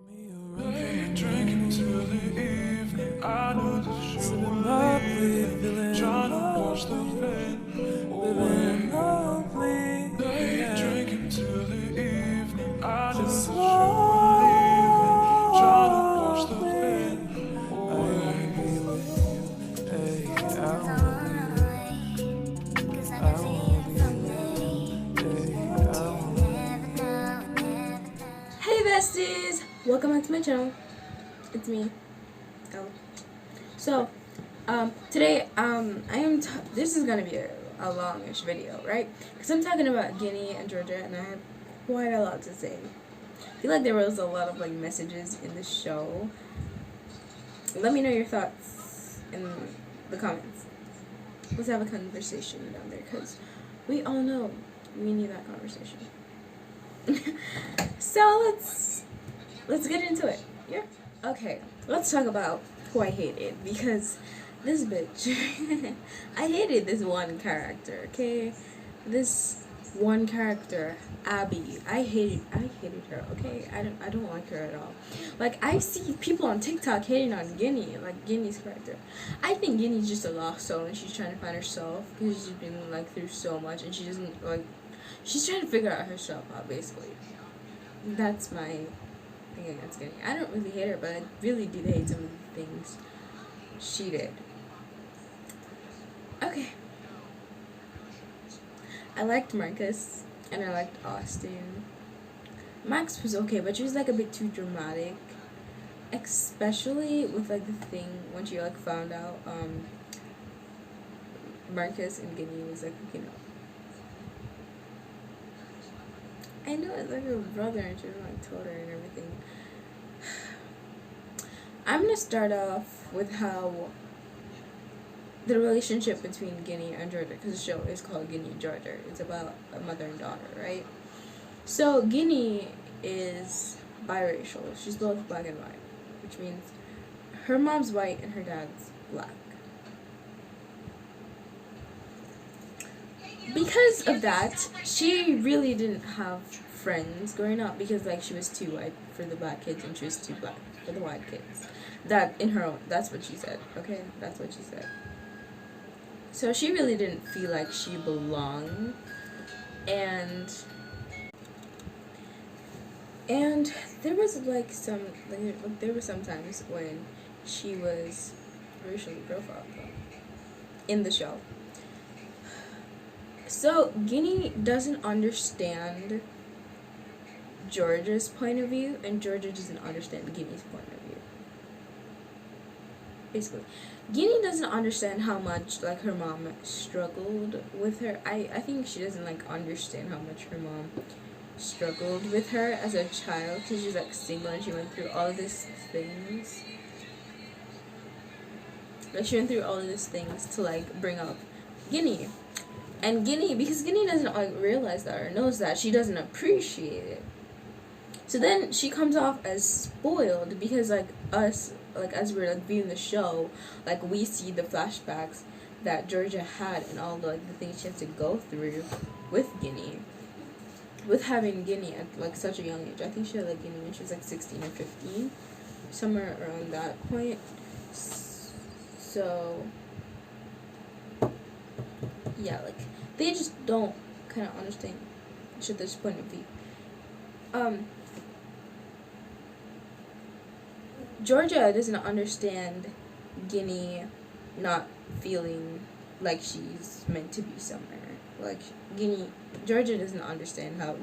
Drinking till the evening, I know that you were leaving, trying to wash the pain away. Day drinking till the evening, I know that you were leaving, trying to wash the pain away. Hey besties! Welcome back to my channel. It's me, Elle. So, today, this is gonna be a longish video, right? Because I'm talking about Ginny and Georgia, and I have quite a lot to say. I feel like there was a lot of, messages in the show. Let me know your thoughts in the comments. Let's have a conversation down there, because we all know we need that conversation. So let's get into it. Yeah. Okay. Let's talk about who I hated, because this bitch. I hated this one character. Okay, this one character, Abby. I hated her. Okay, I don't like her at all. Like, I see people on TikTok hating on Ginny, like Ginny's character. I think Ginny's just a lost soul, and she's trying to find herself because she's been through so much, and she doesn't she's trying to figure out herself out, basically. That's my thing against Ginny. I don't really hate her, but I really did hate some of the things she did. Okay. I liked Marcus, and I liked Austin. Max was okay, but she was a bit too dramatic. Especially with the thing when she found out Marcus and Ginny was hooking up. I know it's her brother, and she told her and everything. I'm gonna start off with how the relationship between Ginny and Georgia, because the show is called Ginny and Georgia. It's about a mother and daughter, right? So Ginny is biracial. She's both black and white, which means her mom's white and her dad's black. Because of that, she really didn't have friends growing up, because she was too white for the black kids and she was too black for the white kids. That's what she said. Okay, that's what she said. So she really didn't feel like she belonged, and there was there were some times when she was racially profiled in the show. So Ginny doesn't understand Georgia's point of view, and Georgia doesn't understand Ginny's point of view. Basically, Ginny doesn't understand how much her mom struggled with her. I think she doesn't understand how much her mom struggled with her as a child, because she's single and she went through all of these things. She went through all of these things to bring up Ginny. And Ginny, because Ginny doesn't realize that or knows that, she doesn't appreciate it. So then she comes off as spoiled, because us, as we're viewing the show, we see the flashbacks that Georgia had and all the things she had to go through with Ginny, with having Ginny at such a young age. I think she had Ginny when she was 16 or 15, somewhere around that point. So yeah, they just don't kind of understand each other's point of view. Georgia doesn't understand Ginny not feeling like she's meant to be somewhere. Georgia doesn't understand how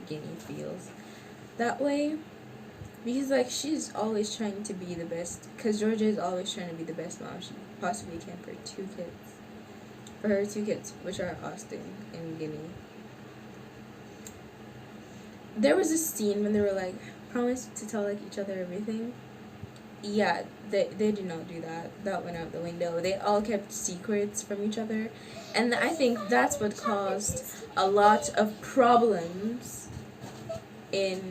Ginny feels that way, because she's always trying to be the best, because Georgia is always trying to be the best mom she possibly can for her two kids, which are Austin and Ginny. There was a scene when they were promised to tell each other everything. Yeah, they did not do that. That went out the window. They all kept secrets from each other, and I think that's what caused a lot of problems in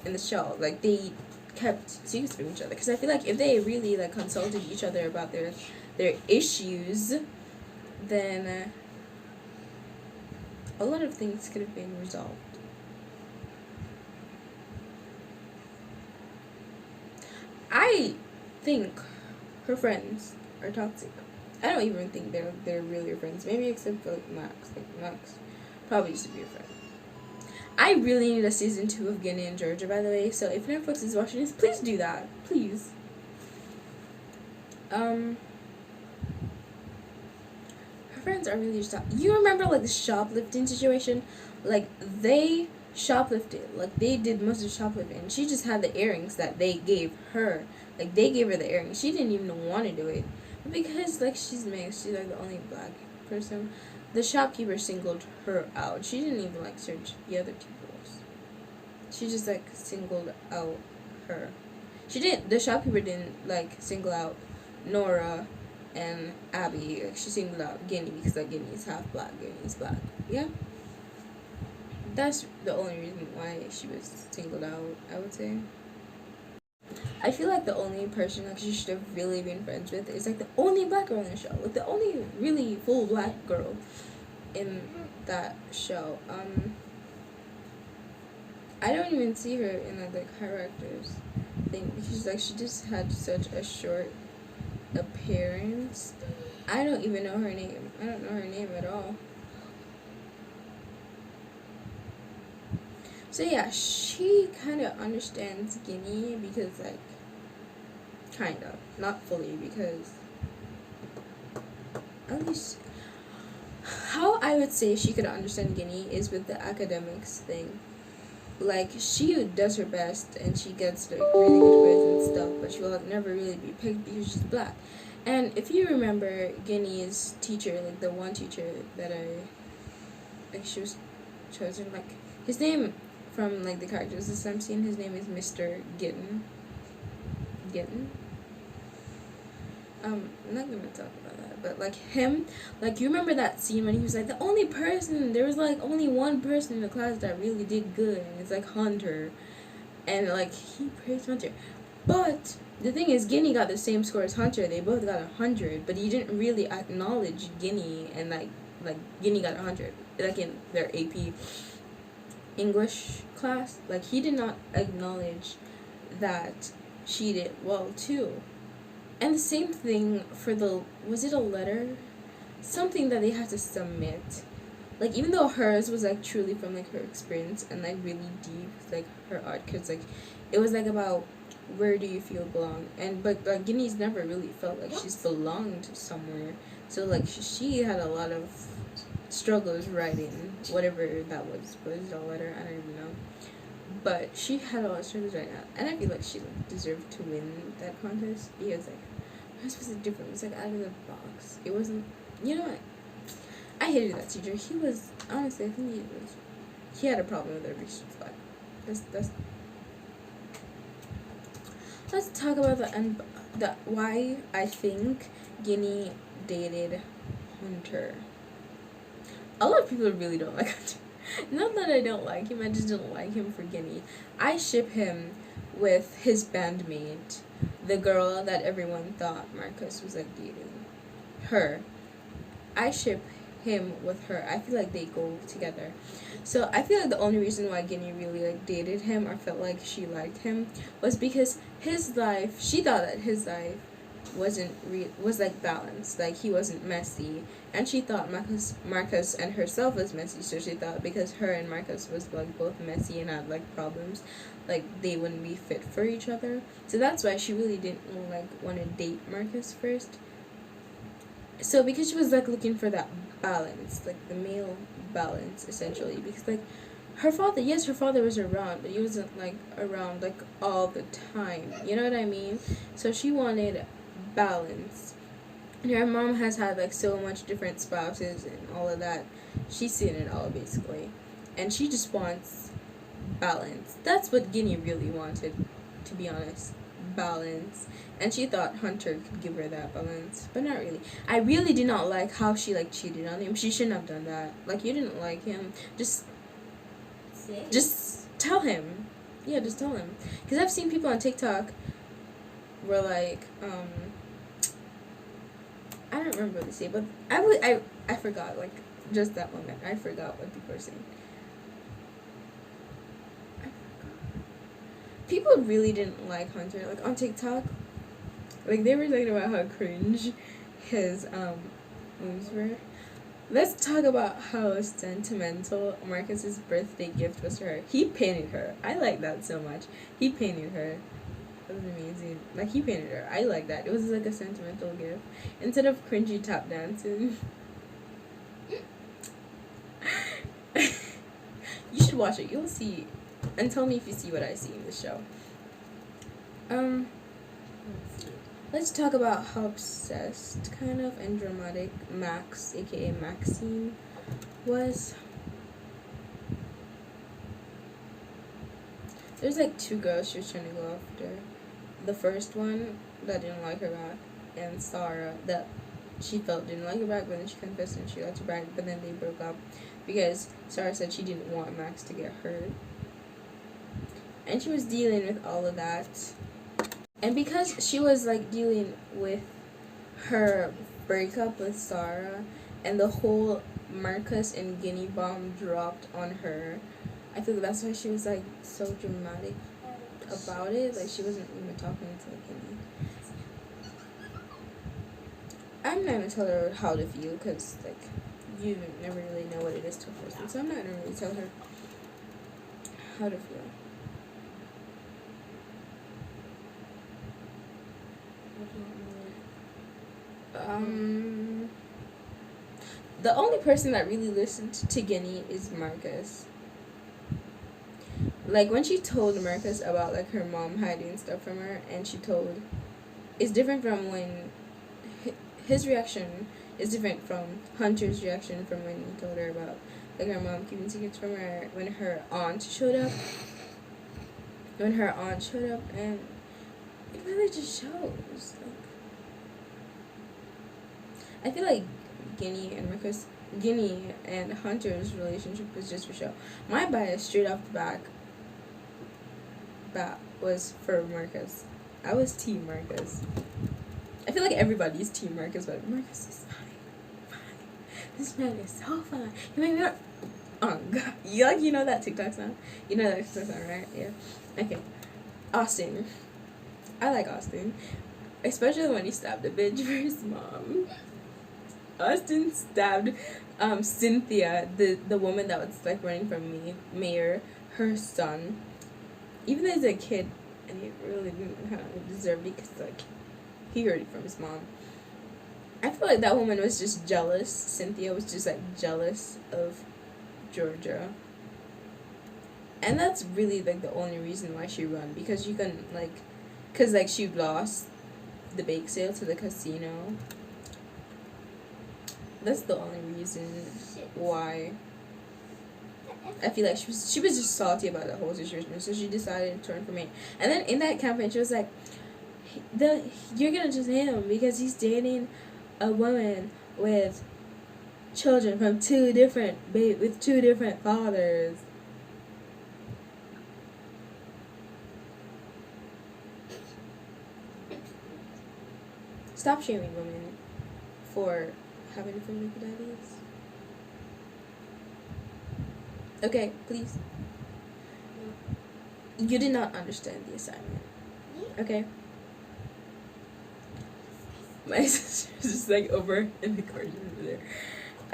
the show. They kept secrets from each other, because I feel if they really consulted each other about their issues, then a lot of things could have been resolved. I think her friends are toxic. I don't even think they're really her friends. Maybe except for like Max. Like Max probably used to be a friend. I really need a season 2 of Ginny and Georgia, by the way. So if Netflix is watching this, please do that. Please. Her friends are really just. You remember like the shoplifting situation? Like they shoplifted. Like they did most of the shoplifting. And she just had the earrings that they gave her. Like they gave her the earrings. She didn't even want to do it. But because like she's mixed, she's like the only black person. The shopkeeper singled her out. She didn't even like search the other two girls. She just like singled out her. She didn't. The shopkeeper didn't like single out Nora and Abby. Like, she singled out Ginny because like Ginny's half black. Ginny's black. Yeah. That's the only reason why she was singled out, I would say. I feel like the only person like she should have really been friends with is like the only black girl in the show. Like the only really full black girl in that show. I don't even see her in like the characters thing because like she just had such a short appearance. I don't even know her name. I don't know her name at all. So yeah, she kind of understands Ginny because like, kind of, not fully because at least how I would say she could understand Ginny is with the academics thing. Like she does her best and she gets like really good grades and stuff, but she will like never really be picked because she's black. And if you remember Ginny's teacher, like the one teacher that like she was chosen, like his name from like the characters this I'm seeing, his name is Mr. Gittin. I'm not gonna talk about that, but like him, like you remember that scene when he was like the only person, there was like only one person in the class that really did good, and it's like Hunter, and like he praised Hunter, but the thing is Ginny got the same score as Hunter. They both got 100, but he didn't really acknowledge Ginny, and like Ginny got 100, like in their AP English class. Like he did not acknowledge that she did well too. And the same thing for was it a letter? Something that they had to submit. Like, even though hers was, like, truly from, like, her experience and, like, really deep, like, her art, because, like, it was, like, about where do you feel belong. But, like, Ginny's never really felt like she's belonged somewhere. So, like, she had a lot of struggles writing whatever that was. Was it a letter? I don't even know. But she had a lot of struggles right now. And I feel like she deserved to win that contest because, like, hers was different. It was, like, out of the box. It wasn't, you know what? I hated that teacher. He was, honestly, I think he had a problem with every student's life. Let's talk about the why I think Ginny dated Hunter. A lot of people really don't like Hunter. Not that I don't like him, I just don't like him for Ginny. I ship him with his bandmate, the girl that everyone thought Marcus was like dating. Her. I ship him with her. I feel like they go together. So I feel like the only reason why Ginny really like dated him or felt like she liked him was because his life, she thought that his life was like balanced, like he wasn't messy, and she thought Marcus and herself was messy, so she thought because her and Marcus was like both messy and had like problems, like they wouldn't be fit for each other. So that's why she really didn't like want to date Marcus first. So because she was like looking for that balance, like the male balance essentially, because like her father was around, but he wasn't like around like all the time, you know what I mean? So she wanted balance, and her mom has had like so much different spouses and all of that. She's seen it all basically, and she just wants balance. That's what Ginny really wanted, to be honest. Balance. And she thought Hunter could give her that balance, but not really. I really did not like how she like cheated on him. She shouldn't have done that. Like, you didn't like him, just tell him. Yeah, just tell him. Because I've seen people on TikTok were like, I don't remember what they say, but I forgot, like, just that moment. I forgot what people were saying. people really didn't like Hunter. Like on TikTok, like they were talking about how cringe his moves were. Let's talk about how sentimental Marcus's birthday gift was to her. He painted her. I like that so much. He painted her. That was amazing. Like he painted her. I like that. It was like a sentimental gift instead of cringy tap dancing. You should watch it. You'll see, and tell me if you see what I see in the show. Let's talk about how obsessed, kind of, and dramatic Max, aka Maxine, was. There's like two girls she was trying to go after. The first one that didn't like her back, and Sarah that she felt didn't like her back, but then she confessed and she liked her back, but then they broke up because Sarah said she didn't want Max to get hurt. And she was dealing with all of that. And because she was like dealing with her breakup with Sarah and the whole Marcus and Ginny bomb dropped on her, I think that's why she was like so dramatic about it. Like she wasn't even talking to Ginny. I'm not gonna tell her how to feel because like you never really know what it is to a person, so I'm not gonna really tell her how to feel. The only person that really listened to Ginny is Marcus. Like when she told Marcus about like her mom hiding stuff from her, and she told, it's different from when his reaction is different from Hunter's reaction from when he told her about like her mom keeping secrets from her when her aunt showed up. And it really just shows. Like, I feel like Ginny and Hunter's relationship was just for show. My bias straight off the bat was for Marcus. I was Team Marcus. I feel like everybody's Team Marcus, but Marcus is fine. This man is so fine. He made me up. Oh God, you know that TikTok song? You know that TikTok song, right? Yeah. Okay. Austin. I like Austin, especially when he stabbed a bitch for his mom. Austin stabbed Cynthia, the woman that was like running from mayor, her son. Even though he's a kid and he really didn't kind of deserve it because like he heard it from his mom. I feel like that woman was just jealous. Cynthia was just like jealous of Georgia. And that's really like the only reason why she ran, because you can like, cause like she lost the bake sale to the casino. That's the only reason why. I feel like she was just salty about the whole situation, so she decided to turn for me. And then in that campaign, she was like, "You're gonna just hate him because he's dating a woman with children from two different fathers." Stop shaming women for having different daddies. Okay, please. You did not understand the assignment. Okay? My sister's just like over in the corner over there.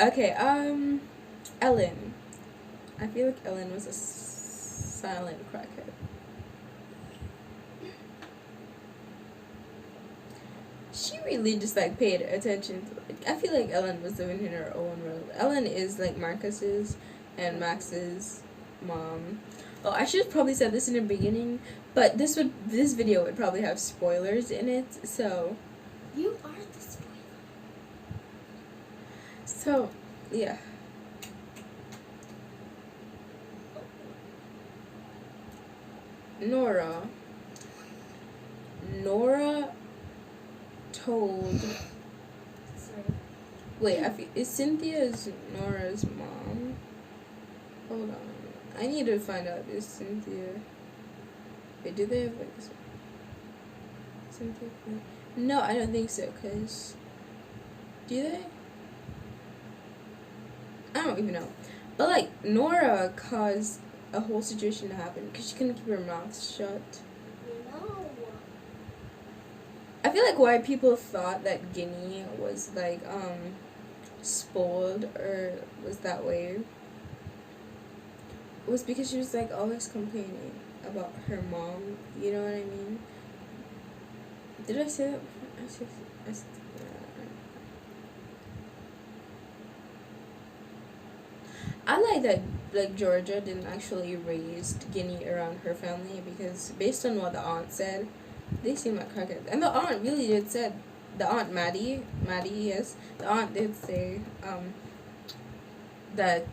Okay, Ellen. I feel like Ellen was a silent crackhead. She really just like paid attention to, like, I feel like Ellen was living in her own world. Ellen is like Marcus's and Max's mom. Oh, I should have probably said this in the beginning, but this video would probably have spoilers in it, so You are the spoiler. so yeah. Nora told. Sorry. Wait, is Cynthia's Nora's mom? Hold on. I need to find out if Cynthia. Wait, do they have like Cynthia? No, I don't think so, cause do they? I don't even know. But like Nora caused a whole situation to happen because she couldn't keep her mouth shut. No. I feel like why people thought that Ginny was like spoiled or was that way was because she was like always complaining about her mom. You know what I mean? Did I say that? I like that like Georgia didn't actually raise Ginny around her family because based on what the aunt said, they seem like crackheads. And the aunt really did said, the aunt Maddie, yes, the aunt did say that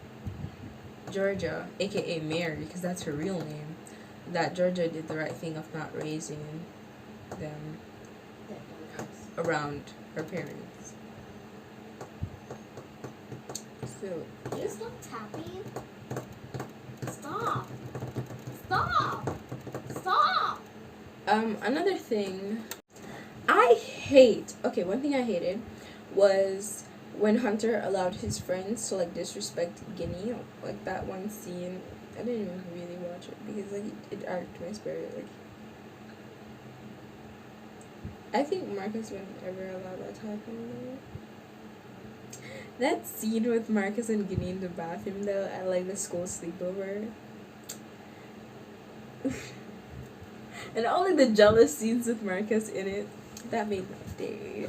Georgia, aka Mary, because that's her real name, that Georgia did the right thing of not raising them around her parents. So Can you stop tapping? Stop. Stop. Stop. Another thing one thing I hated was when Hunter allowed his friends to like disrespect Ginny, like that one scene. I didn't even really watch it because like it irked my spirit. Like I think Marcus wouldn't ever allow that to happen though. That scene with Marcus and Ginny in the bathroom though at like the school sleepover. And all of the jealous scenes with Marcus in it, that made my day.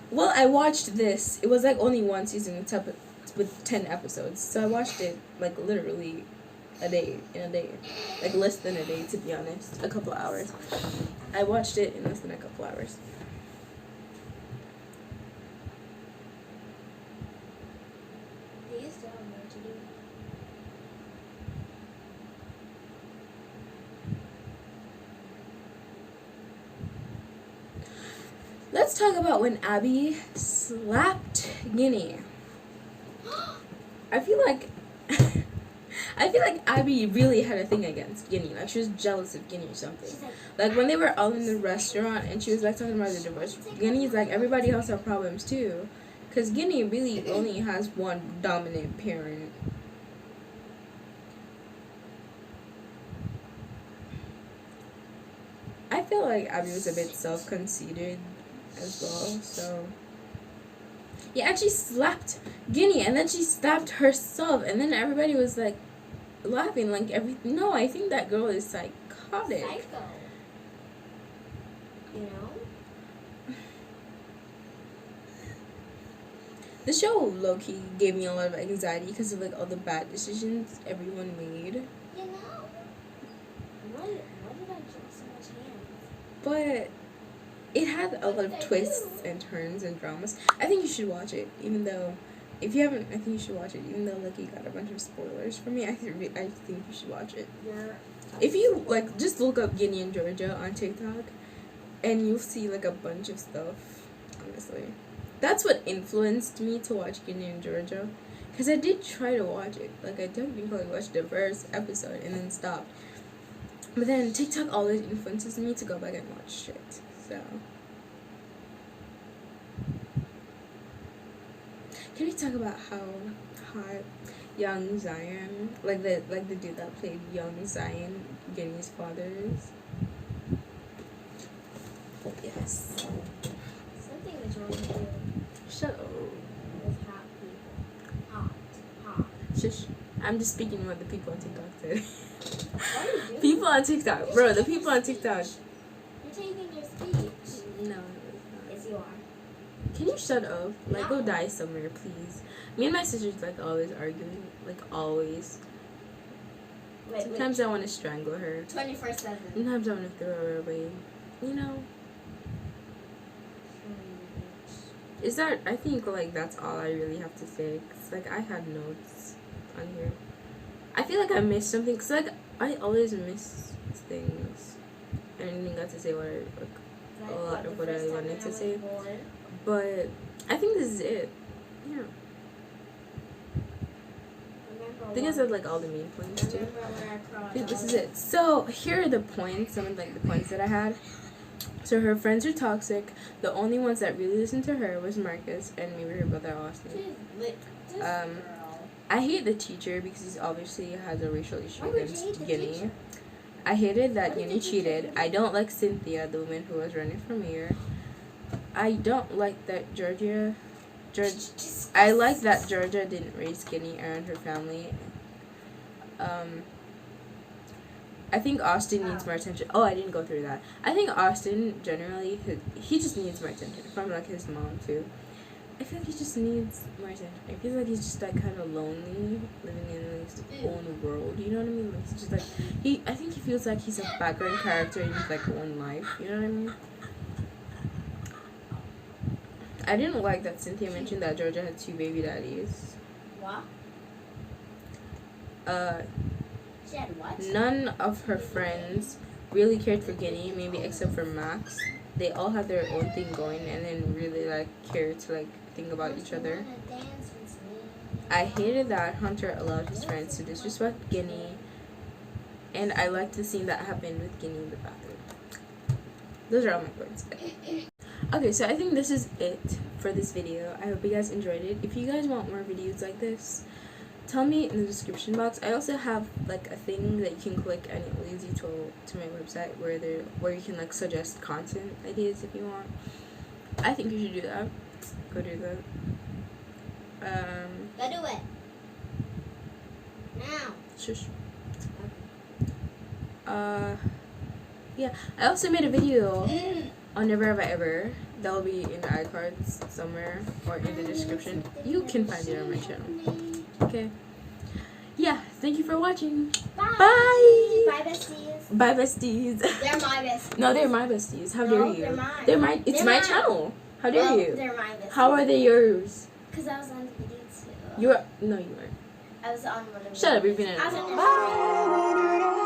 Well, I watched this. It was like only one season with 10 episodes. So I watched it like literally in a day. Like less than a day to be honest. A couple hours. I watched it in less than a couple hours. They used to have more to do. Let's talk about when Abby slapped Ginny. I feel like Abby really had a thing against Ginny. Like she was jealous of Ginny or something. She's like, Like when they were all in the restaurant and she was like talking about the divorce. Ginny's like everybody else have problems too, because Ginny really only has one dominant parent. I feel like Abby was a bit self-conceited as well, so yeah, and she slapped Ginny and then she slapped herself and then everybody was like laughing like no, I think that girl is psychotic. psycho. You know? The show low-key gave me a lot of anxiety because of like all the bad decisions everyone made, You know? Why did I draw so much hands? but it had a lot of twists and turns and dramas. I think you should watch it, even though if you haven't, I think you should watch it, even though like you got a bunch of spoilers for me. I think you should watch it. If you like, just look up Ginny and Georgia on TikTok, and you'll see like a bunch of stuff. Honestly, that's what influenced me to watch Ginny and Georgia, because I did try to watch it. Like I technically watched the first episode and then stopped. But then TikTok always influences me to go back and watch shit. So, can we talk about how hot young Zion, like the dude that played young Zion, Ginny's father is? Yes. Something is wrong with you. Shut up. With hot people. Hot. Shush. I'm just speaking what the people on TikTok said. What are you doing? People on TikTok, bro. The people on TikTok. You're taking your speech. No. Yes, you are. Can you shut up? Like, go die somewhere, please. Me and my sister's like always arguing, like always. Sometimes I want to strangle her. 24/7. Sometimes I want to throw her away. You know. Is that? I think like that's all I really have to say. Cause like I had notes on here. I feel like I missed something. Cause like I always miss things. I didn't even got to say what a lot of what I wanted to say. But I think this is it. Yeah. I think I said like all the main points too. I think this is it. So here are the points. Some of like the points that I had. So her friends are toxic. The only ones that really listened to her was Marcus and maybe her brother Austin. I hate the teacher because he's obviously has a racial issue Why would you hate against the Ginny. teacher? I hated that Why did Ginny the teacher cheated. hate I don't like Cynthia, the woman who was running for mayor. I don't like that Georgia. I like that Georgia didn't raise Ginny around her family. I think Austin needs more attention. Oh, I didn't go through that. I think Austin generally he just needs more attention from like his mom too. I feel like he just needs more attention. I feel like he's just like kind of lonely, living in his own world. You know what I mean? Like he's just like I think he feels like he's a background character in his like own life. You know what I mean? I didn't like that Cynthia mentioned that Georgia had 2 baby daddies. What? She had what? None of her friends really cared for Ginny, maybe except for Max. They all had their own thing going and didn't really like care to like think about each other. I hated that Hunter allowed his friends to disrespect Ginny, and I liked the scene that happened with Ginny in the bathroom. Those are all my points. Okay, so I think this is it for this video. I hope you guys enjoyed it. If you guys want more videos like this, tell me in the description box. I also have like a thing that you can click and it leads you to my website where you can like suggest content ideas if you want. I think you should do that. Go do that. Go do it. Now. Shush. Yeah. I also made a video on Never Have I Ever. That will be in the iCards somewhere or in the description. You can find it on my channel. Okay. Yeah, thank you for watching. Bye. Bye. Bye, besties. Bye, besties. They're my besties. No, they're my besties. How dare No, you? they're mine. They're mine. It's They're my mine. channel. How dare Well, you? They're my besties. How are they yours? Because I was on the video too. You are. No, you weren't. I was on one of the Shut up, you're videos. being an I was on asshole. the Bye.